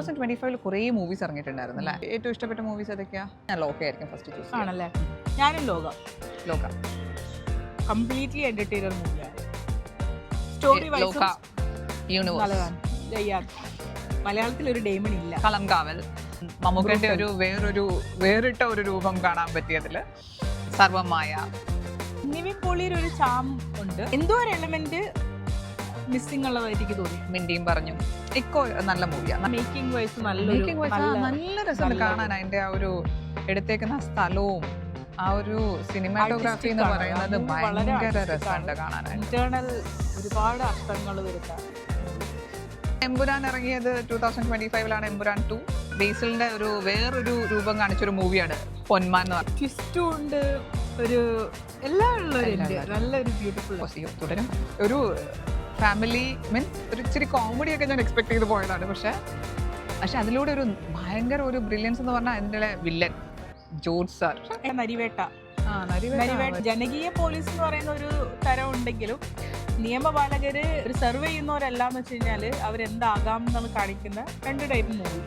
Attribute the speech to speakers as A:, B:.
A: 2025 കുറേ മൂവീസ് ഇറങ്ങിയിട്ടുണ്ടായിരുന്നു അല്ലേ? ഏറ്റവും ഇഷ്ടപ്പെട്ട മൂവീസ് ഏതൊക്കെയാ? ഞാൻ ലോക ആയിരിക്കും ഫസ്റ്റ് ചൂസ്.
B: ആണല്ലേ? ഞാനും
A: ലോക
B: കംപ്ലീറ്റ്ലി എന്റർടൈനർ മൂവിയാണ്. സ്റ്റോറി
A: ലോക യൂണിവേഴ്സ്.
B: മലയാളത്തിൽ ഒരു ഡേമൺ ഇല്ല.
A: കളംകാവൽ മമ്മൂക്കന്റെ ഒരു വേറിട്ട ഒരു രൂപം കാണാൻ പറ്റിയതില്. സർവമായ
B: നിവിൻ പോളിയുടെ ഒരു ചാം ഉണ്ട്, എന്തോ ഒരു എലമെന്റ് മിസ്സിംഗ് ഉള്ളതായിട്ട് എനിക്ക് തോന്നി.
A: മിണ്ടിയും പറഞ്ഞു ഇക്കോ നല്ല മൂവിയാണ്.
B: മേക്കിംഗ് വൈസ് നല്ല
A: രസമുണ്ട് കാണാൻ. അതിന്റെ ആ ഒരു എടുത്തേക്കുന്ന സ്ഥലവും ആ ഒരു സിനിമാറ്റോഗ്രാഫി എന്ന് പറയുന്നത് ഭയങ്കര രസമുണ്ട് കാണാൻ.
B: ഇന്റേണൽ ഒരുപാട് അർത്ഥങ്ങൾ വരുത്താണ്.
A: എമ്പുരാൻ ഇറങ്ങിയത് 2025 എമ്പുരാൻ 2. ബേസിലിന്റെ വേറൊരു രൂപം കാണിച്ചൊരു മൂവിയാണ് പൊന്മാൻ എന്ന് പറഞ്ഞത്.
B: ട്വിസ്റ്റും ഉണ്ട്, ഒരു എല്ലാം ഉള്ളവരുണ്ട്. നല്ലൊരു ബ്യൂട്ടിഫുൾ
A: തുടരും. ഒരു ഫാമിലി മീൻസ് ഒരു ഇച്ചിരി കോമഡി ഒക്കെ ഞാൻ എക്സ്പെക്ട് ചെയ്ത് പോയതാണ്. പക്ഷെ അതിലൂടെ ഒരു ഭയങ്കര ഒരു ബ്രില്യൻസ് എന്ന് പറഞ്ഞാൽ അതിന്റെ വില്ലൻ ജോർജ് സാർ.
B: നരിവേട്ട ജനകീയ പോലീസ് എന്ന് പറയുന്ന ഒരു തരം ഉണ്ടെങ്കിലും നിയമപാലകര് ഒരു സർവേ ചെയ്യുന്നവരെല്ലാം എന്ന് വെച്ച് കഴിഞ്ഞാൽ അവരെന്താകാം എന്നാണ് കാണിക്കുന്ന 2 ടൈപ്പ് മൂവി.